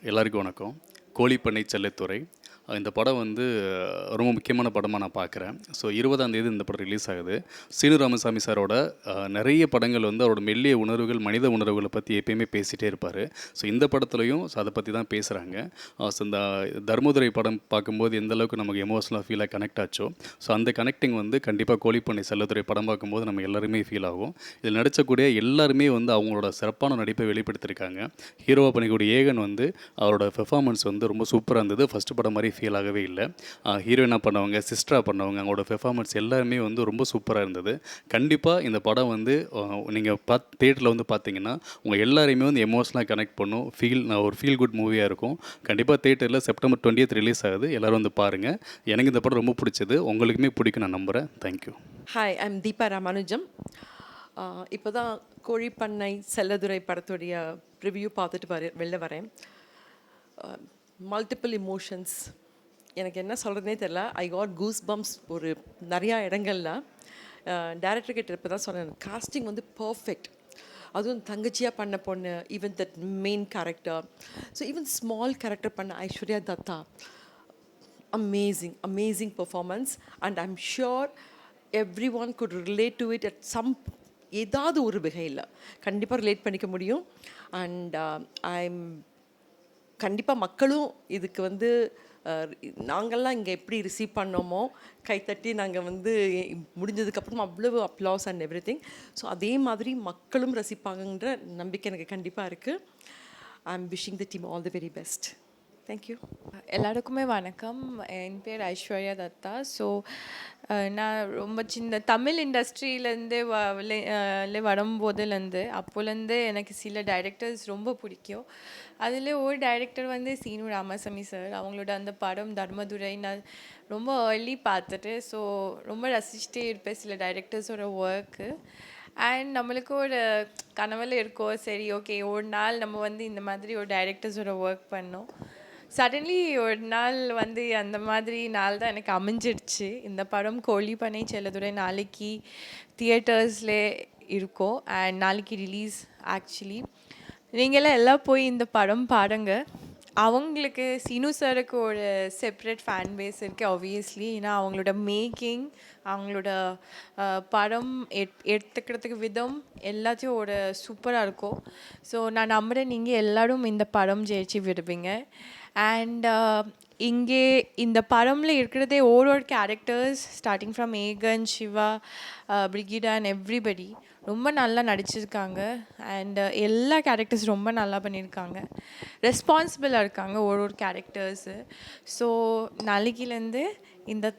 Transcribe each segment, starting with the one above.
எல்லாருக்கும் வணக்கம். கோழிப்பண்ணை செல்லத்துறை. இந்த படம் வந்து ரொம்ப முக்கியமான படமாக நான் பார்க்குறேன். ஸோ 20ஆம் தேதி இந்த படம் ரிலீஸ் ஆகுது. சீனு ராமசாமி சாரோட நிறைய படங்கள் வந்து அவரோட மெல்லிய உணர்வுகள், மனித உணர்வுகளை பற்றி எப்பயுமே பேசிகிட்டே இருப்பார். ஸோ இந்த படத்துலையும் அதை பற்றி தான் பேசுகிறாங்க. ஸோ இந்த தர்மதுரை படம் பார்க்கும்போது எந்த அளவுக்கு நமக்கு எமோஷனலாக ஃபீலாக கனெக்ட் ஆச்சோ, ஸோ அந்த கனெக்டிங் வந்து கண்டிப்பாக கோழிப்பண்ணை செல்லத்துறை படம் பார்க்கும்போது நம்ம எல்லாருமே ஃபீல் ஆகும். இதில் நடித்தக்கூடிய எல்லாருமே வந்து அவங்களோட சிறப்பான நடிப்பை வெளிப்படுத்தியிருக்காங்க. ஹீரோவாக பண்ணிக்கூடிய ஏகன் வந்து அவரோட பெர்ஃபார்மன்ஸ் வந்து ரொம்ப சூப்பராக இருந்தது. ஃபஸ்ட்டு படம் மாதிரி ஃபீல் ஆகவே இல்லை. ஹீரோயினாக பண்ணவங்க, சிஸ்டராக பண்ணவங்க, அவங்களோட பெர்ஃபார்மன்ஸ் எல்லாருமே வந்து ரொம்ப சூப்பராக இருந்தது. கண்டிப்பாக இந்த படம் வந்து நீங்கள் தியேட்டரில் வந்து பார்த்தீங்கன்னா உங்கள் எல்லாரையுமே வந்து எமோஷனலாக கனெக்ட் பண்ணும். ஒரு ஃபீல் குட் மூவியாக இருக்கும். கண்டிப்பாக தியேட்டரில் செப்டம்பர் 20th ரிலீஸ் ஆகுது. எல்லோரும் வந்து பாருங்கள். எனக்கு இந்த படம் ரொம்ப பிடிச்சது. உங்களுக்குமே பிடிக்கும் நான் நம்புகிறேன். Thank you. Hi, I'm Deepa Ramanujam. இப்போ தான் கோழிப்பண்ணை செல்லதுரை படத்துடைய ரிவ்யூ பார்த்துட்டு வெளில வரேன். மல்டிபிள் இமோஷன்ஸ், எனக்கு என்ன சொல்கிறதுனே தெரில. ஐ காட் கூஸ் பம்ப்ஸ் ஒரு நிறையா இடங்கள்ல. டேரக்டர்கிட்ட இப்போ தான் சொன்னேன், காஸ்டிங் வந்து பர்ஃபெக்ட். அதுவும் தங்கச்சியாக பண்ண பொண்ணு, even that main character, so even small character பண்ண Aishwarya Datta, amazing performance, and I'm sure everyone could relate to it at some ஏதாவது ஒரு வகையில் கண்டிப்பாக ரிலேட் பண்ணிக்க முடியும். அண்ட் ஐம் கண்டிப்பாக மக்களும் இதுக்கு வந்து நாங்கள்லாம் இங்கே எப்படி ரிசீவ் பண்ணோமோ கைத்தட்டி நாங்கள் வந்து முடிஞ்சதுக்கப்புறம் அவ்வளவு applause and every thing, so அதே மாதிரி மக்களும் ரசிப்பாங்கன்ற நம்பிக்கை எனக்கு கண்டிப்பாக இருக்குது. I am wishing the team all the very best. Thank you. எல்லாருக்குமே வணக்கம். என் பேர் ஐஸ்வர்யா தத்தா. ஸோ நான் ரொம்ப சின்ன தமிழ் இண்டஸ்ட்ரியிலேருந்து வரும்போதுலேருந்து அப்போலேருந்து எனக்கு சில டைரக்டர்ஸ் ரொம்ப பிடிக்கும். அதில் ஒரு டைரக்டர் வந்து சீனு ராமசாமி சார். அவங்களோட அந்த படம் தர்மதுரை நான் ரொம்ப ஏர்லி பார்த்துட்டு, ஸோ ரொம்ப ரசிச்சுட்டே இருப்பேன் சில டைரக்டர்ஸோட ஒர்க்கு. அண்ட் நம்மளுக்கு ஒரு கனவில் இருக்கோம், சரி ஓகே ஒரு நாள் நம்ம வந்து இந்த மாதிரி ஒரு டைரக்டர்ஸோட ஒர்க் பண்ணோம். சடன்லி ஒரு நாள் வந்து அந்த மாதிரி நாள் தான் எனக்கு அமைஞ்சிடுச்சு. இந்த படம் கோழிப்பண்ணை செல்லதுரை நாளைக்கு தியேட்டர்ஸில் இருக்கும் அண்ட் நாளைக்கு ரிலீஸ். ஆக்சுவலி நீங்களாம் எல்லாம் போய் இந்த படம் பாருங்க. அவங்களுக்கு சீனு சாருக்கு ஒரு செப்ரேட் ஃபேன் பேஸ் இருக்குது ஆப்வியஸ்லி. ஏன்னா அவங்களோட மேக்கிங், அவங்களோட படம் எடுத்துக்கிறதுக்கு விதம் எல்லாத்தையும் ஒரு சூப்பராக இருக்கும். ஸோ நான் நம்புகிறேன் நீங்கள் எல்லோரும் இந்த படம் ஜெயிச்சு விடுவீங்க. அண்ட் இங்கே இந்த படமில் இருக்கிறதே ஒரு characters starting from Ekan, Siva, Brigida and everybody ரொம்ப நல்லா நடிச்சிருக்காங்க. அண்ட் எல்லா கேரக்டர்ஸ் ரொம்ப நல்லா பண்ணியிருக்காங்க, ரெஸ்பான்சிபிளாக இருக்காங்க ஒரு கேரக்டர்ஸு. ஸோ நாளைக்கிலேருந்து இந்த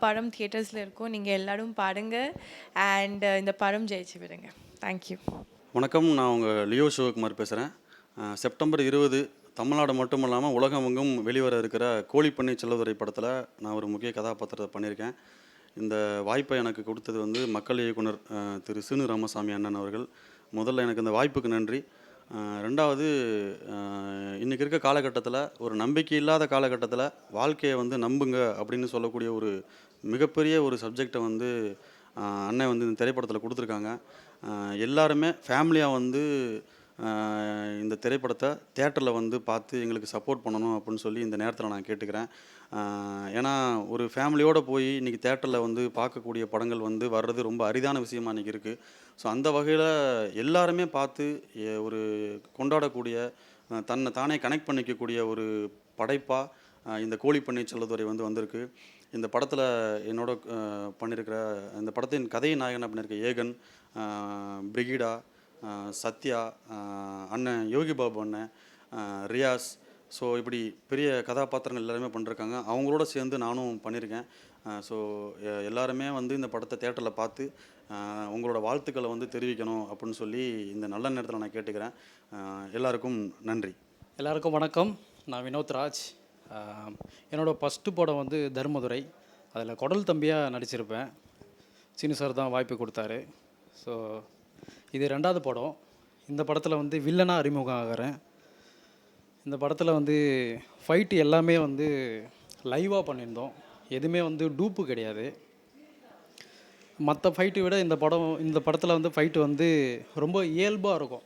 படம் தியேட்டர்ஸில் இருக்கும். நீங்கள் எல்லோரும் பாருங்கள் அண்ட் இந்த படம் ஜெயிச்சு விடுங்க. தேங்க்யூ. வணக்கம், நான் உங்கள் லியோ சிவகுமார் பேசுகிறேன். செப்டம்பர் 20 தமிழ்நாடு மட்டும் இல்லாமல் உலகமெங்கும் வெளிவர இருக்கிற கோழிப்பண்ணை செல்லதுரை படத்தில் நான் ஒரு முக்கிய கதாபாத்திரத்தை பண்ணியிருக்கேன். இந்த வாய்ப்பை எனக்கு கொடுத்தது வந்து மக்கள் இயக்குனர் திரு சீனு ராமசாமி அண்ணன் அவர்கள். முதல்ல எனக்கு இந்த வாய்ப்புக்கு நன்றி. ரெண்டாவது, இன்றைக்கி இருக்க காலகட்டத்தில், ஒரு நம்பிக்கை இல்லாத காலகட்டத்தில் வாழ்க்கையை வந்து நம்புங்க அப்படின்னு சொல்லக்கூடிய ஒரு மிகப்பெரிய ஒரு சப்ஜெக்டை வந்து அண்ணன் வந்து இந்த திரைப்படத்தில் கொடுத்துருக்காங்க. எல்லாருமே ஃபேமிலியாக வந்து இந்த திரைப்படத்தை தியேட்டரில் வந்து பார்த்து எங்களுக்கு சப்போர்ட் பண்ணணும் அப்படின்னு சொல்லி இந்த நேரத்தில் நான் கேட்டுக்கிறேன். ஏன்னா ஒரு ஃபேமிலியோடு போய் இன்றைக்கி தியேட்டரில் வந்து பார்க்கக்கூடிய படங்கள் வந்து வர்றது ரொம்ப அரிதான விஷயமா இன்றைக்கி இருக்குது. ஸோ அந்த வகையில் எல்லாருமே பார்த்து ஒரு கொண்டாடக்கூடிய, தன்னை தானே கனெக்ட் பண்ணிக்கக்கூடிய ஒரு படைப்பாக இந்த கோழிப்பண்ணை செல்லதுரை வந்து வந்திருக்கு. இந்த படத்தில் என்னோட பண்ணியிருக்கிற, இந்த படத்தின் கதை நாயகனாக பண்ணியிருக்க ஏகன், பிரிகிடா, சத்யா அண்ணன், யோகி பாபு அண்ணன், ரியாஸ், ஸோ இப்படி பெரிய கதாபாத்திரங்கள் எல்லாருமே பண்ணிருக்காங்க. அவங்களோட சேர்ந்து நானும் பண்ணியிருக்கேன். ஸோ எல்லாருமே வந்து இந்த படத்தை தியேட்டரில் பார்த்து உங்களோட வாழ்த்துக்களை வந்து தெரிவிக்கணும் அப்படின்னு சொல்லி இந்த நல்ல நேரத்தில் நான் கேட்டுக்கிறேன். எல்லாருக்கும் நன்றி. எல்லாருக்கும் வணக்கம். நான் வினோத் ராஜ். என்னோடய ஃபஸ்ட்டு படம் வந்து தர்மதுரை. அதில் குடல் தம்பியாக நடிச்சிருப்பேன். சீனு சார் தான் வாய்ப்பு கொடுத்தாரு. ஸோ இது 2வது படம். இந்த படத்தில் வந்து வில்லனாக அறிமுகம் ஆகிறேன். இந்த படத்தில் வந்து ஃபைட்டு எல்லாமே வந்து லைவாக பண்ணியிருந்தோம். எதுவுமே வந்து டூப்பு கிடையாது. மற்ற ஃபைட்டை விட இந்த படத்தில் வந்து ஃபைட்டு வந்து ரொம்ப இயல்பாக இருக்கும்.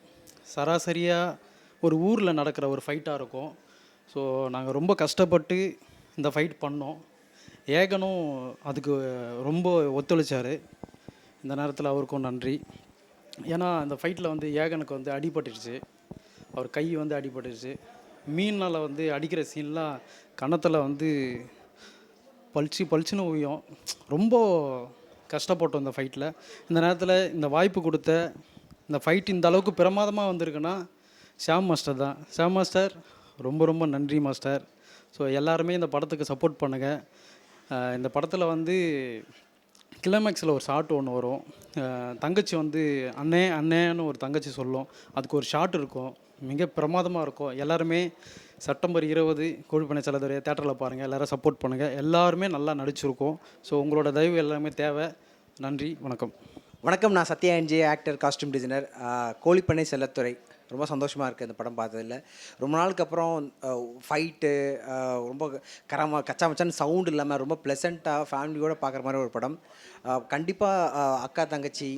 சராசரியாக ஒரு ஊரில் நடக்கிற ஒரு ஃபைட்டாக இருக்கும். ஸோ நாங்கள் ரொம்ப கஷ்டப்பட்டு இந்த ஃபைட் பண்ணோம். ஏகனும் அதுக்கு ரொம்ப ஒத்துழைச்சார். இந்த நேரத்தில் அவருக்கும் நன்றி. ஏன்னா அந்த ஃபைட்டில் வந்து ஏகனுக்கு வந்து அடிபட்டுருச்சு, அவர் கை வந்து அடிபட்டுருச்சு. மீனால் வந்து அடிக்கிற சீன்லாம் கன்னத்தில் வந்து பளிச்சுன்னு உயும். ரொம்ப கஷ்டப்பட்டோம் இந்த ஃபைட்டில். இந்த நேரத்தில் இந்த வாய்ப்பு கொடுத்த, இந்த ஃபைட் இந்த அளவுக்கு பிரமாதமாக வந்திருக்குன்னா ஷாம் மாஸ்டர் தான். ஷாம் மாஸ்டர் ரொம்ப ரொம்ப நன்றி மாஸ்டர். ஸோ எல்லாருமே இந்த படத்துக்கு சப்போர்ட் பண்ணுங்கள். இந்த படத்தில் வந்து கிளைமேக்ஸில் ஒரு ஷாட் ஒன்று வரும். தங்கச்சி வந்து அண்ணே அண்ணேன்னு ஒரு தங்கச்சி சொல்லும். அதுக்கு ஒரு ஷாட் இருக்கும், மிக பிரமாதமாக இருக்கும். எல்லாருமே செப்டம்பர் 20 கோழிப்பண்ணை செல்லதுரை தேட்டரில் பாருங்கள். எல்லோரும் சப்போர்ட் பண்ணுங்கள். எல்லாருமே நல்லா நடிச்சிருக்கோம். ஸோ உங்களோட தயவு எல்லாமே தேவை. நன்றி, வணக்கம். வணக்கம். நான் Sathya NJ, actor, costume designer. கோழிப்பண்ணை செல்லத்துறை. ரொம்ப சந்தோஷமாக இருக்குது இந்த படம் பார்த்ததில்ல. ரொம்ப நாளுக்கு அப்புறம் ஃபைட்டு ரொம்ப கச்சா மச்சான்னு சவுண்ட் இல்லாமல் ரொம்ப ப்ளசண்ட்டாக ஃபேமிலியோடு பார்க்குற மாதிரி ஒரு படம். கண்டிப்பாக அக்கா தங்கச்சி,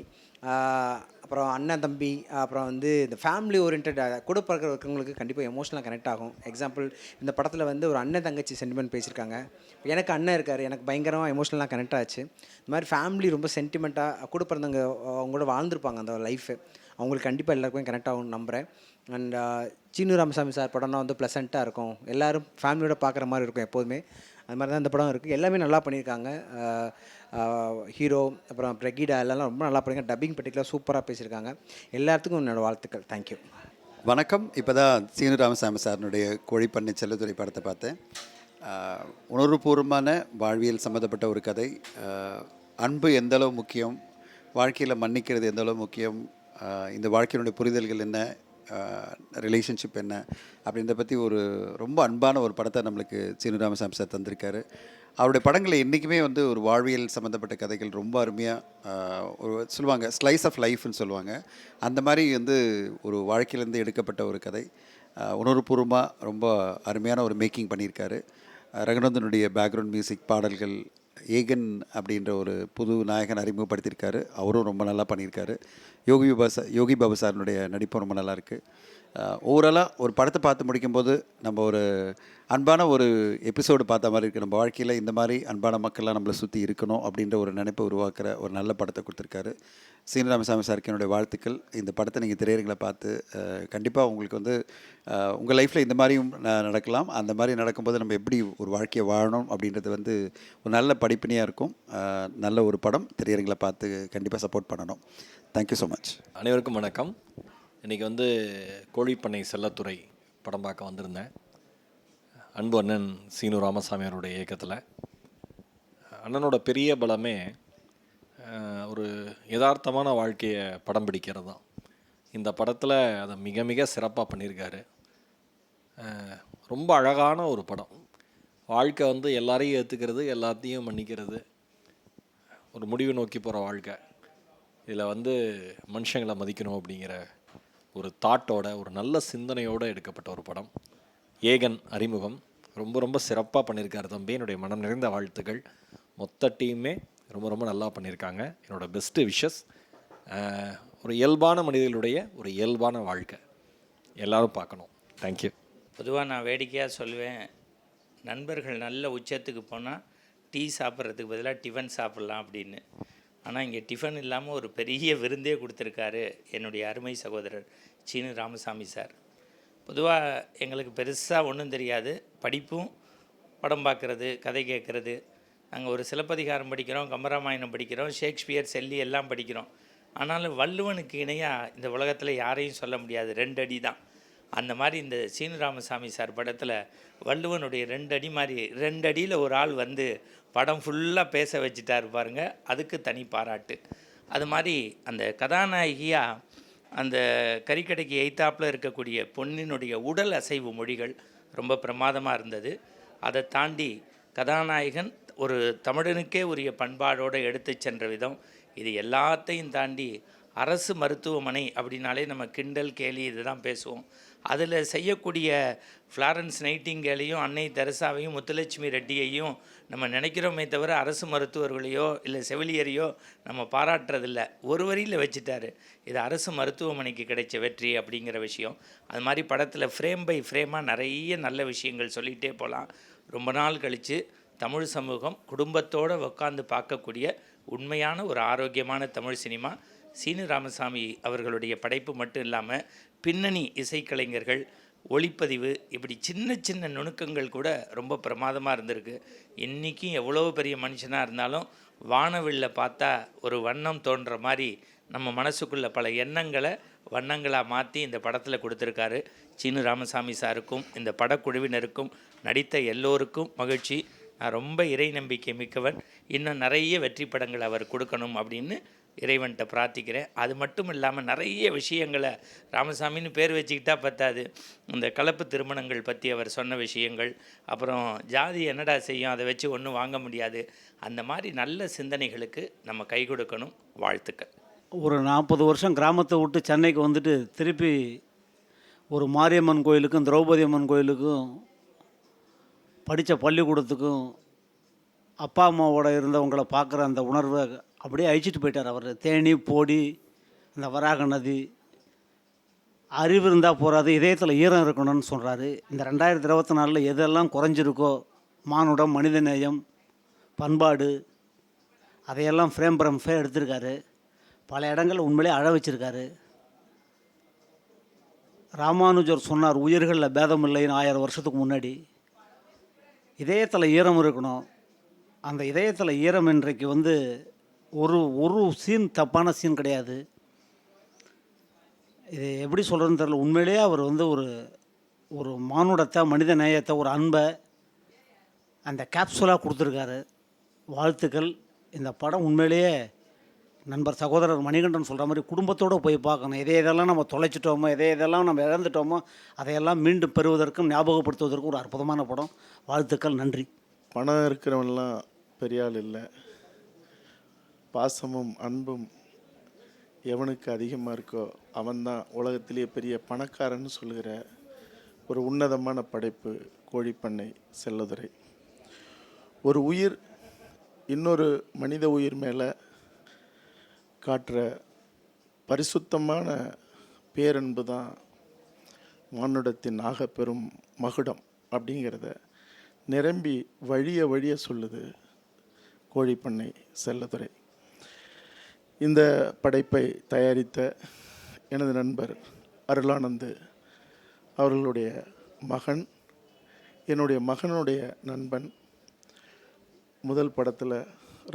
அப்புறம் அண்ணன் தம்பி, அப்புறம் வந்து இந்த ஃபேமிலி ஓரியன்ட் கூட இருக்கிறவங்களுக்கு கண்டிப்பாக எமோஷனலாக கனெக்ட் ஆகும். எக்ஸாம்பிள், இந்த படத்தில் வந்து ஒரு அண்ணன் தங்கச்சி சென்டிமெண்ட் பேசியிருக்காங்க. எனக்கு அண்ணன் இருக்கார், எனக்கு பயங்கரமாக எமோஷனலாக கனெக்ட் ஆச்சு. இந்த மாதிரி ஃபேமிலி ரொம்ப சென்டிமெண்ட்டாக கூட பிறந்தவங்க அவங்களோட வாழ்ந்துருப்பாங்க அந்த லைஃபு. அவங்களுக்கு கண்டிப்பாக எல்லாருக்குமே கனெக்ட் ஆகும்னு நம்புகிறேன். அண்ட் சீனு ராமசாமி சார் படம்னா வந்து ப்ளசண்ட்டாக இருக்கும், எல்லோரும் ஃபேமிலியோட பார்க்குற மாதிரி இருக்கும் எப்போதுமே. அது மாதிரி தான் இந்த படம் இருக்குது. எல்லாமே நல்லா பண்ணியிருக்காங்க. ஹீரோ, அப்புறம் பிரகீடா எல்லாம் ரொம்ப நல்லா பண்ணியிருக்காங்க. டப்பிங் பர்டிகுலர் சூப்பராக பேசியிருக்காங்க. எல்லாத்துக்கும் என்னோடய வாழ்த்துக்கள். தேங்க்யூ. வணக்கம். இப்போ தான் சீனு ராமசாமி சாரினுடைய கோழிப்பண்ணை செல்லத்துறை படத்தை பார்த்தேன். உணர்வுபூர்வமான வாழ்வியல் சம்மந்தப்பட்ட ஒரு கதை. அன்பு எந்தளவு முக்கியம், வாழ்க்கையில் மன்னிக்கிறது எந்தளவு முக்கியம், இந்த வாழ்க்கையினுடைய புரிதல்கள் என்ன, ரிலேஷன்ஷிப் என்ன அப்படின்றத பற்றி ஒரு ரொம்ப அன்பான ஒரு படத்தை நம்மளுக்கு சீனு ராமசாமி சார் தந்திருக்காரு. அவருடைய படங்களில் என்றைக்குமே வந்து ஒரு வாழ்வியல் சம்மந்தப்பட்ட கதைகள் ரொம்ப அருமையாக ஒரு சொல்லுவாங்க, ஸ்லைஸ் ஆஃப் லைஃப்னு சொல்லுவாங்க. அந்த மாதிரி வந்து ஒரு வாழ்க்கையிலேருந்து எடுக்கப்பட்ட ஒரு கதை. உணர்வுபூர்வமாக ரொம்ப அருமையான ஒரு மேக்கிங் பண்ணியிருக்காரு. ரகுநந்தனுடைய பேக்ரவுண்ட் மியூசிக், பாடல்கள், ஏகன் அப்படின்ற ஒரு புது நாயகன் அறிமுகப்படுத்தியிருக்காரு, அவரும் ரொம்ப நல்லா பண்ணியிருக்காரு. யோகி பாபு சாரினுடைய நடிப்பும் ரொம்ப நல்லாயிருக்கு. ஓவராலாக ஒரு படத்தை பார்த்து முடிக்கும்போது நம்ம ஒரு அன்பான ஒரு எபிசோடு பார்த்த மாதிரி இருக்குது. நம்ம வாழ்க்கையில் இந்த மாதிரி அன்பான மக்கள்லாம் நம்மளை சுற்றி இருக்கணும் அப்படின்ற ஒரு நினைப்பை உருவாக்குற ஒரு நல்ல படத்தை கொடுத்துருக்காரு. சீனு ராமசாமி சாருக்கு என்னுடைய வாழ்த்துக்கள். இந்த படத்தை நீங்கள் திரையரங்களை பார்த்து கண்டிப்பாக உங்களுக்கு வந்து உங்கள் லைஃப்பில் இந்த மாதிரியும் நடக்கலாம். அந்த மாதிரி நடக்கும்போது நம்ம எப்படி ஒரு வாழ்க்கையை வாழணும் அப்படின்றது வந்து ஒரு நல்ல படிப்பினையாக இருக்கும். நல்ல ஒரு படம், திரையரங்களை பார்த்து கண்டிப்பாக சப்போர்ட் பண்ணணும். Thank you so much. அனைவருக்கும் வணக்கம். இன்றைக்கி வந்து கோழிப்பண்ணை செல்லத்துறை படம் பார்க்க வந்திருந்தேன். அன்பு அண்ணன் சீனு ராமசாமி அவருடைய இயக்கத்தில். அண்ணனோட பெரிய பலமே ஒரு யதார்த்தமான வாழ்க்கையை படம் பிடிக்கிறது தான். இந்த படத்தில் அதை மிக மிக சிறப்பாக பண்ணியிருக்காரு. ரொம்ப அழகான ஒரு படம். வாழ்க்கை வந்து எல்லாரையும் ஏற்றுக்கிறது, எல்லாத்தையும் மன்னிக்கிறது, ஒரு முடிவு நோக்கி போகிற வாழ்க்கை. இதில் வந்து மனுஷங்களை மதிக்கணும் அப்படிங்கிற ஒரு தாட்டோட, ஒரு நல்ல சிந்தனையோடு எடுக்கப்பட்ட ஒரு படம். ஏகன் அறிமுகம் ரொம்ப ரொம்ப சிறப்பாக பண்ணியிருக்காரு தம்பி. என்னுடைய மனம் நிறைந்த வாழ்த்துக்கள். மொத்த டீமே ரொம்ப ரொம்ப நல்லா பண்ணியிருக்காங்க. என்னோடய பெஸ்ட்டு விஷஸ். ஒரு இயல்பான மனிதர்களுடைய ஒரு இயல்பான வாழ்க்கை எல்லோரும் பார்க்கணும். தேங்க்யூ. பொதுவாக நான் வேடிக்கையாக சொல்லுவேன், நண்பர்கள் நல்ல உச்சத்துக்கு போனால் டீ சாப்பிட்றதுக்கு பதிலாக டிஃபன் சாப்பிட்லாம் அப்படின்னு. ஆனால் இங்கே டிஃபன் இல்லாமல் ஒரு பெரிய விருந்தே கொடுத்துருக்காரு என்னுடைய அருமை சகோதரர் சீனு ராமசாமி சார். பொதுவாக எங்களுக்கு பெருசாக ஒன்றும் தெரியாது, படிப்பும் படம் பார்க்குறது, கதை கேட்குறது. நாங்கள் ஒரு சிலப்பதிகாரம் படிக்கிறோம், கம்பராமாயணம் படிக்கிறோம், ஷேக்ஸ்பியர், செல்லி எல்லாம் படிக்கிறோம். ஆனாலும் வள்ளுவனுக்கு இணையாக இந்த உலகத்தில் யாரையும் சொல்ல முடியாது, 2 அடி தான். அந்த மாதிரி இந்த சீனு ராமசாமி சார் படத்தில் வள்ளுவனுடைய 2 அடி மாதிரி 2 அடியில் ஒரு ஆள் வந்து படம் ஃபுல்லாக பேச வச்சுட்டாரு பாருங்க, அதுக்கு தனி பாராட்டு. அது மாதிரி அந்த கதாநாயகியாக அந்த கறிக்கடைக்கு எய்த்தாப்பில் இருக்கக்கூடிய பொண்ணினுடைய உடல் அசைவு மொழிகள் ரொம்ப பிரமாதமாக இருந்தது. அதை தாண்டி கதாநாயகன் ஒரு தமிழனுக்கே உரிய பண்பாடோடு எடுத்து சென்ற விதம், இது எல்லாத்தையும் தாண்டி அரசு மருத்துவமனை அப்படின்னாலே நம்ம கிண்டல் கேலி இது தான் பேசுவோம். அதில் செய்யக்கூடிய ஃப்ளாரன்ஸ் நைட்டிங்கேலையும் அன்னை தெரசாவையும் முத்துலட்சுமி ரெட்டியையும் நம்ம நினைக்கிறோமே தவிர அரசு மருத்துவர்களையோ இல்லை செவிலியரையோ நம்ம பாராட்டுறதில்ல. ஒரு வரியில் வச்சுட்டாரு, இது அரசு மருத்துவமனைக்கு கிடைச்ச வெற்றி அப்படிங்கிற விஷயம். அது மாதிரி படத்தில் ஃப்ரேம் பை ஃப்ரேமாக நிறைய நல்ல விஷயங்கள் சொல்லிகிட்டே போகலாம். ரொம்ப நாள் கழித்து தமிழ் சமூகம் குடும்பத்தோடு உட்காந்து பார்க்கக்கூடிய உண்மையான ஒரு ஆரோக்கியமான தமிழ் சினிமா. சீனு ராமசாமி அவர்களுடைய படைப்பு மட்டும் இல்லாமல் பின்னணி இசைக்கலைஞர்கள், ஒளிப்பதிவு, இப்படி சின்ன சின்ன நுணுக்கங்கள் கூட ரொம்ப பிரமாதமாக இருந்திருக்கு. இன்றைக்கும் எவ்வளோ பெரிய மனுஷனாக இருந்தாலும் வானவில்ல பார்த்தா ஒரு வண்ணம் தோன்ற மாதிரி நம்ம மனசுக்குள்ள பல எண்ணங்களை வண்ணங்களாக மாற்றி இந்த படத்தில் கொடுத்துருக்காரு. சீனு ராமசாமி சாருக்கும் இந்த படக்குழுவினருக்கும் நடித்த எல்லோருக்கும் மகிழ்ச்சி. நான் ரொம்ப இறை நம்பிக்கை மிக்கவன். இன்னும் நிறைய வெற்றி படங்கள் அவர் கொடுக்கணும் அப்படின்னு இறைவன்கிட்ட பிரார்த்திக்கிறேன். அது மட்டும் இல்லாமல் நிறைய விஷயங்களை ராமசாமின்னு பேர் வச்சுக்கிட்டா பத்தாது. இந்த கலப்பு திருமணங்கள் பற்றி அவர் சொன்ன விஷயங்கள், அப்புறம் ஜாதி என்னடா செய்யும், அதை வச்சு ஒன்றும் வாங்க முடியாது, அந்த மாதிரி நல்ல சிந்தனைகளுக்கு நம்ம கை கொடுக்கணும். வாழ்த்துக்கள். ஒரு 40 வருஷம் கிராமத்தை விட்டு சென்னைக்கு வந்துட்டு திருப்பி ஒரு மாரியம்மன் கோயிலுக்கும் திரௌபதி அம்மன் கோயிலுக்கும் படித்த பள்ளிக்கூடத்துக்கும் அப்பா அம்மாவோட இருந்தவங்களை பார்க்குற அந்த உணர்வை அப்படியே அழிச்சிட்டு போயிட்டார் அவர். தேனி, போடி, இந்த வராக நதி, அறிவு இருந்தால் போகாது, இதயத்தில் ஈரம் இருக்கணும்னு சொல்கிறாரு. இந்த 2024 எதெல்லாம் குறைஞ்சிருக்கோ, மானுடம், மனிதநேயம், பண்பாடு, அதையெல்லாம் ஃப்ரேம் ஃப்ரேம் எடுத்திருக்காரு. பல இடங்கள் உண்மையிலே அழ வச்சிருக்காரு. ராமானுஜர் சொன்னார், உயிர்களில் பேதம் இல்லைன்னு 1000 வருஷத்துக்கு முன்னாடி. இதயத்தில் ஈரம் இருக்கணும். அந்த இதயத்தில் ஈரம் இன்றைக்கு ஒரு சீன் தப்பான சீன் கிடையாது. இது எப்படி சொல்கிறதுன்னு தெரியல. உண்மையிலேயே அவர் ஒரு மானுடத்தை, மனித நேயத்தை, ஒரு அன்பை அந்த கேப்சூலாக கொடுத்துருக்காரு. வாழ்த்துக்கள். இந்த படம் உண்மையிலேயே நண்பர் சகோதரர் மணிகண்டன் சொல்கிற மாதிரி குடும்பத்தோடு போய் பார்க்கணும். இதெல்லாம் நம்ம தொலைச்சிட்டோமோ, இதெல்லாம் நம்ம இழந்துட்டோமோ, அதையெல்லாம் மீண்டும் பெறுவதற்கும் ஞாபகப்படுத்துவதற்கும் ஒரு அற்புதமான படம். வாழ்த்துக்கள். நன்றி. பணம் இருக்கிறவன்லாம் பெரிய ஆள் இல்லை. பாசமும் அன்பும் எவனுக்கு அதிகமாக இருக்கோ அவன்தான் உலகத்திலேயே பெரிய பணக்காரன்னு சொல்லுகிற ஒரு உன்னதமான படைப்பு கோழிப்பண்ணை செல்லதுரை. ஒரு உயிர் இன்னொரு மனித உயிர் மேலே காட்டுற பரிசுத்தமான பேரன்பு தான் மானுடத்தின் ஆகப்பெரும் மகுடம் அப்படிங்கிறத நிரம்பி வழிய சொல்லுது கோழிப்பண்ணை செல்லதுரை. இந்த படைப்பை தயாரித்த எனது நண்பர் அருளானந்து அவர்களுடைய மகன், என்னுடைய மகனுடைய நண்பன். முதல் படத்தில்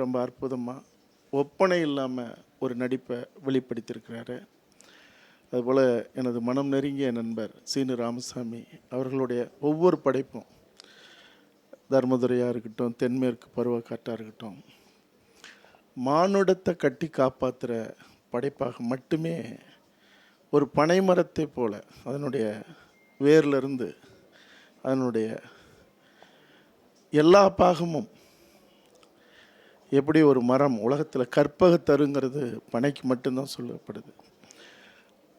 ரொம்ப அற்புதமாக ஒப்பனை இல்லாமல் ஒரு நடிப்பை வெளிப்படுத்தியிருக்கிறாரு. அதுபோல் எனது மனம் நெருங்கிய நண்பர் சீனு ராமசாமி அவர்களுடைய ஒவ்வொரு படைப்பும், தர்மதுரையாக இருக்கட்டும், தென்மேற்கு பருவக்காட்டாக இருக்கட்டும், மானுடத்தை கட்டி காப்பாற்றுற படைப்பாக மட்டுமே ஒரு பனை மரத்தை போல அதனுடைய வேர்லேருந்து அதனுடைய எல்லா பாகமும் எப்படி ஒரு மரம் உலகத்தில் கற்பகத்தருங்கிறது பனைக்கு மட்டும்தான் சொல்லப்படுது.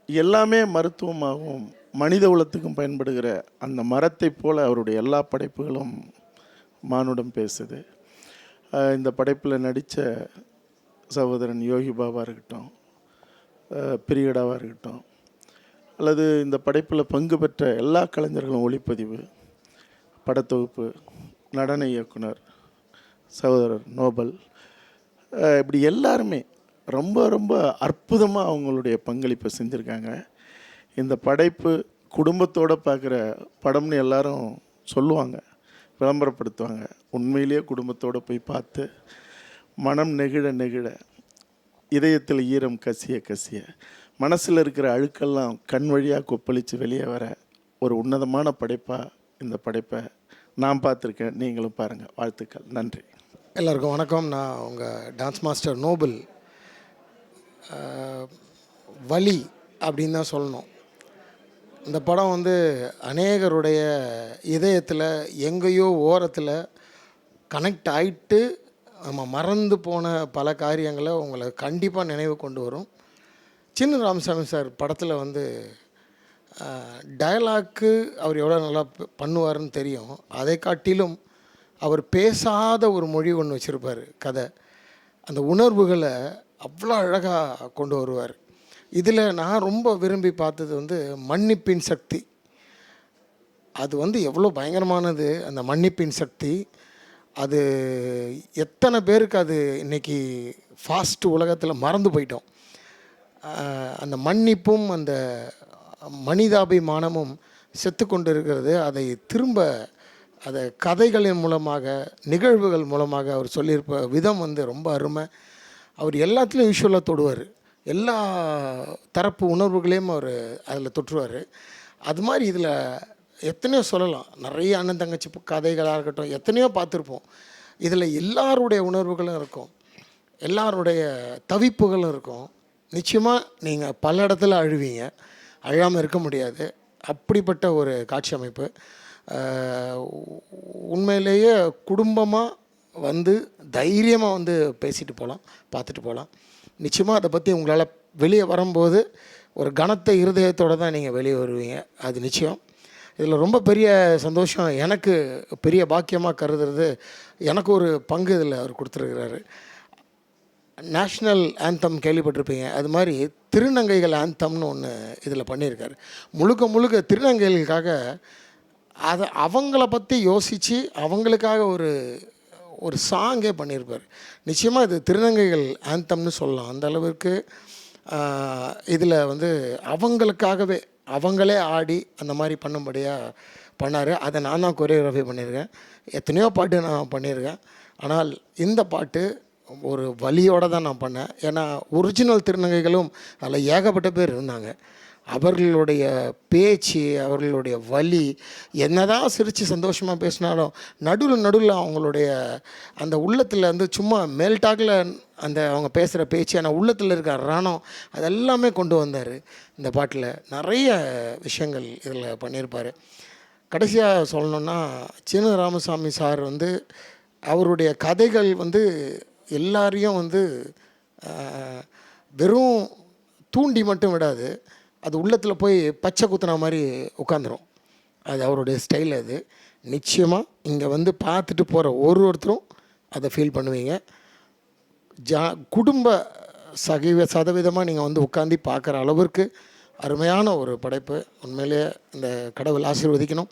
எல்லாமே மருத்துவமாகவும் மனித உலகத்துக்கும் பயன்படுகிற அந்த மரத்தை போல அவருடைய எல்லா படைப்புகளும் மானுடம் பேசுது. இந்த படைப்பில் நடித்த சகோதரன் யோகி பாபா இருக்கட்டும், பிரியடாவாக இருக்கட்டும், அல்லது இந்த படைப்பில் பங்கு பெற்ற எல்லா கலைஞர்களும், ஒளிப்பதிவு, படத்தொகுப்பு, நடன இயக்குனர் சகோதரர் நோபல், இப்படி எல்லாருமே ரொம்ப ரொம்ப அற்புதமாக அவங்களுடைய பங்களிப்பை செஞ்சுருக்காங்க. இந்த படைப்பு குடும்பத்தோடு பார்க்குற படம்னு எல்லாரும் சொல்லுவாங்க, விளம்பரப்படுத்துவாங்க. உண்மையிலேயே குடும்பத்தோடு போய் பார்த்து மனம் நெகிழ நெகிழ, இதயத்தில் ஈரம் கசிய மனசில் இருக்கிற அழுக்கெல்லாம் கண் வழியாக கொப்பளித்து வெளியே வர ஒரு உன்னதமான படைப்பாக இந்த படைப்பை நான் பார்த்துருக்கேன். நீங்களும் பாருங்கள். வாழ்த்துக்கள். நன்றி. எல்லாருக்கும் வணக்கம். நான் உங்கள் டான்ஸ் மாஸ்டர் நோபல். வலி அப்படின்னு தான் சொல்லணும். இந்த படம் அநேகருடைய இதயத்தில் எங்கேயோ ஓரத்தில் கனெக்ட் ஆகிட்டு நம்ம மறந்து போன பல காரியங்களை உங்களை கண்டிப்பாக நினைவு கொண்டு வரும். சீனு ராமசாமி சார் படத்தில் டயலாக்கு அவர் எவ்வளோ நல்லா பண்ணுவாருன்னு தெரியும். அதை காட்டிலும் அவர் பேசாத ஒரு மொழி ஒன்று வச்சுருப்பார் கதை. அந்த உணர்வுகளை அவ்வளோ அழகாக கொண்டு வருவார். இதில் நான் ரொம்ப விரும்பி பார்த்தது வந்து மன்னிப்பின் சக்தி. அது வந்து எவ்வளோ பயங்கரமானது அந்த மன்னிப்பின் சக்தி. அது எத்தனை பேருக்கு அது இன்றைக்கி ஃபாஸ்ட் உலகத்தில் மறந்து போயிட்டோம். அந்த மன்னிப்பும் அந்த மனிதாபிமானமும் செத்து கொண்டு இருக்கிறது. அதை திரும்ப அதை கதைகளின் மூலமாக நிகழ்வுகள் மூலமாக அவர் சொல்லியிருப்ப விதம் வந்து ரொம்ப அருமை. அவர் எல்லாத்துலேயும் விஷுவலாக தொடுவார். எல்லா தரப்பு உணர்வுகளையும் அவர் அதில் தொற்றுவார். அது மாதிரி இதில் எத்தனையோ சொல்லலாம். நிறைய அண்ணன் தங்கச்சி கதைகளாக இருக்கட்டும், எத்தனையோ பார்த்துருப்போம். இதில் எல்லாருடைய உணர்வுகளும் இருக்கும், எல்லாருடைய தவிப்புகளும் இருக்கும். நிச்சயமாக நீங்கள் பல இடத்துல அழுவீங்க, அழாமல் இருக்க முடியாது. அப்படிப்பட்ட ஒரு காட்சி அமைப்பு. உண்மையிலேயே குடும்பமாக வந்து தைரியமாக வந்து பேசிட்டு போகலாம், பார்த்துட்டு போகலாம். நிச்சயமாக அதை பற்றி உங்களால் வெளியே வரும்போது ஒரு கனத்த இருதயத்தோடு தான் நீங்கள் வெளியே வருவீங்க, அது நிச்சயம். இதில் ரொம்ப பெரிய சந்தோஷம், எனக்கு பெரிய பாக்கியமாக கருதுறது, எனக்கு ஒரு பங்கு இதில் அவர் கொடுத்துருக்கிறாரு. நேஷ்னல் ஆந்தம் கேள்விப்பட்டிருப்பீங்க, அது மாதிரி திருநங்கைகள் ஆந்தம்னு ஒன்று இதில் பண்ணியிருக்காரு. முழுக்க முழுக்க திருநங்கைகளுக்காக அதை அவங்கள பற்றி யோசித்து அவங்களுக்காக ஒரு சாங்கே பண்ணியிருப்பார். நிச்சயமாக இது திருநங்கைகள் ஆந்தம்னு சொல்லலாம். அந்த அளவுக்கு இதில் வந்து அவங்களுக்காகவே அவங்களே ஆடி அந்த மாதிரி பண்ணும்படியாக பண்ணார். அதை நான் தான் கொரியோகிராஃபி பண்ணியிருக்கேன். எத்தனையோ பாட்டு நான் பண்ணியிருக்கேன். ஆனால் இந்த பாட்டு ஒரு வலியோடு தான் நான் பண்ணேன். ஏன்னா ஒரிஜினல் திருநங்கைகளும் அதில் ஏகப்பட்ட பேர் இருந்தாங்க. அவர்களுடைய பேச்சு, அவர்களுடைய வலி, என்னதான் சிரித்து சந்தோஷமாக பேசினாலும் நடுவில் அவங்களுடைய அந்த உள்ளத்தில் வந்து சும்மா மேல்டாக்கில் அந்த அவங்க பேசுகிற பேச்சு, ஆனால் உள்ளத்தில் இருக்க ரணம் அதெல்லாமே கொண்டு வந்தார் இந்த பாட்டில். நிறைய விஷயங்கள் இதில் பண்ணியிருப்பார். கடைசியாக சொல்லணுன்னா, சீனு ராமசாமி சார் வந்து அவருடைய கதைகள் வந்து எல்லாரையும் வந்து வெறும் தூண்டி மட்டும் விடாது, அது உள்ளத்தில் போய் பச்சை குத்துன மாதிரி உட்காந்துரும். அது அவருடைய ஸ்டைல். அது நிச்சயமாக இங்கே வந்து பார்த்துட்டு போகிற ஒருத்தரும் அதை ஃபீல் பண்ணுவீங்க. குடும்ப சதவீதமாக நீங்கள் வந்து உட்காந்து பார்க்குற அளவிற்கு அருமையான ஒரு படைப்பு. உண்மையிலேயே இந்த கடவுள் ஆசீர்வதிக்கணும்.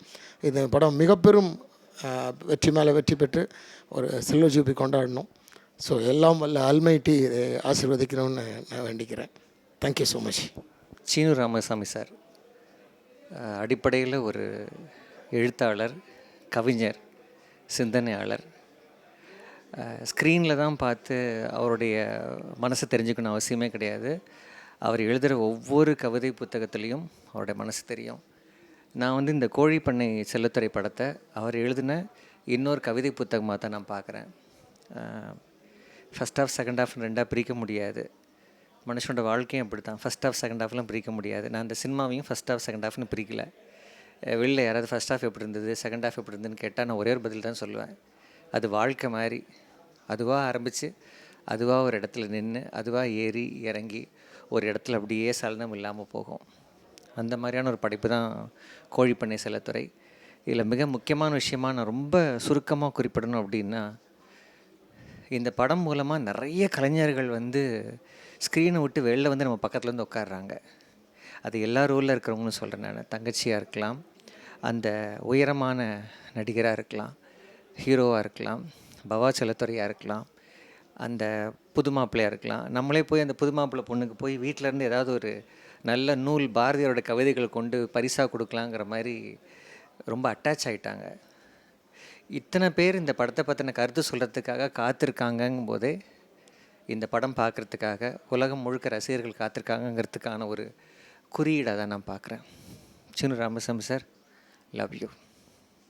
இந்த படம் மிக பெரும் வெற்றி மேலே வெற்றி பெற்று ஒரு சில்வர் ஜூபி கொண்டாடணும். ஸோ எல்லாம் வல்ல அல்மைட்டி இதை ஆசீர்வதிக்கணும்னு நான் வேண்டிக்கிறேன். Thank you so much. Seenu Ramasamy sir அடிப்படையில் ஒரு எழுத்தாளர், கவிஞர், சிந்தனையாளர். ஸ்க்ரீனில் தான் பார்த்து அவருடைய மனசை தெரிஞ்சுக்கணும் அவசியமே கிடையாது. அவர் எழுதுகிற ஒவ்வொரு கவிதை புத்தகத்துலேயும் அவருடைய மனசு தெரியும். நான் வந்து இந்த கோழிப்பண்ணை செல்லத்துறை படத்தை அவர் எழுதின இன்னொரு கவிதை புத்தகமாக தான் நான் பார்க்குறேன். ஃபஸ்ட் ஹாஃப் செகண்ட் ஹாஃப் ரெண்டாக பிரிக்க முடியாது. மனுஷனோட வாழ்க்கையும் அப்படி தான். ஃபஸ்ட் ஹாஃப் செகண்ட் ஹாஃப்லாம் பிரிக்க முடியாது. நான் அந்த சினிமாவையும் ஃபஸ்ட் ஹாஃப் செகண்ட் ஹாஃப்னு பிரிக்கல. வெளில யாராவது ஃபஸ்ட் ஹாஃப் எப்படி இருந்தது, செகண்ட் ஹாஃப் எப்படி இருந்ததுன்னு கேட்டால் நான் ஒரே ஒரு பதில் தான் சொல்லுவேன். அது வாழ்க்கை மாதிரி அதுவாக ஆரம்பித்து அதுவாக ஒரு இடத்துல நின்று அதுவாக ஏறி இறங்கி ஒரு இடத்துல அப்படியே சலனம் இல்லாமல் போகும். அந்த மாதிரியான ஒரு படைப்பு தான் கோழிப்பண்ணை செல்லத்துறை. இதில் மிக முக்கியமான விஷயமாக நான் ரொம்ப சுருக்கமாக குறிப்பிடணும் அப்படின்னா, இந்த படம் மூலமாக நிறைய கலைஞர்கள் வந்து ஸ்க்ரீனை விட்டு வெளில வந்து நம்ம பக்கத்தில் வந்து உட்காடுறாங்க. அது எல்லா ரோலில் இருக்கிறவங்களும் சொல்கிறேன் நான். தங்கச்சியாக இருக்கலாம், அந்த உயரமான நடிகராக இருக்கலாம், ஹீரோவாக இருக்கலாம், பவா செல்லத்துறையாக இருக்கலாம், அந்த புது மாப்பிள்ளையாக இருக்கலாம். நம்மளே போய் அந்த புது மாப்பிள்ளை பொண்ணுக்கு போய் வீட்டிலேருந்து ஏதாவது ஒரு நல்ல நூல், பாரதியாரோட கவிதைகளை கொண்டு பரிசாக கொடுக்கலாங்கிற மாதிரி ரொம்ப அட்டாச் ஆகிட்டாங்க. இத்தனை பேர் இந்த படத்தை பற்றின கருத்து சொல்கிறதுக்காக காத்திருக்காங்கங்கும் போதே இந்த படம் பார்க்குறதுக்காக உலகம் முழுக்க ரசிகர்கள் காத்திருக்காங்கங்கிறதுக்கான ஒரு குறியீடாக தான் நான் பார்க்குறேன். Seenu Ramasamy sir, love you.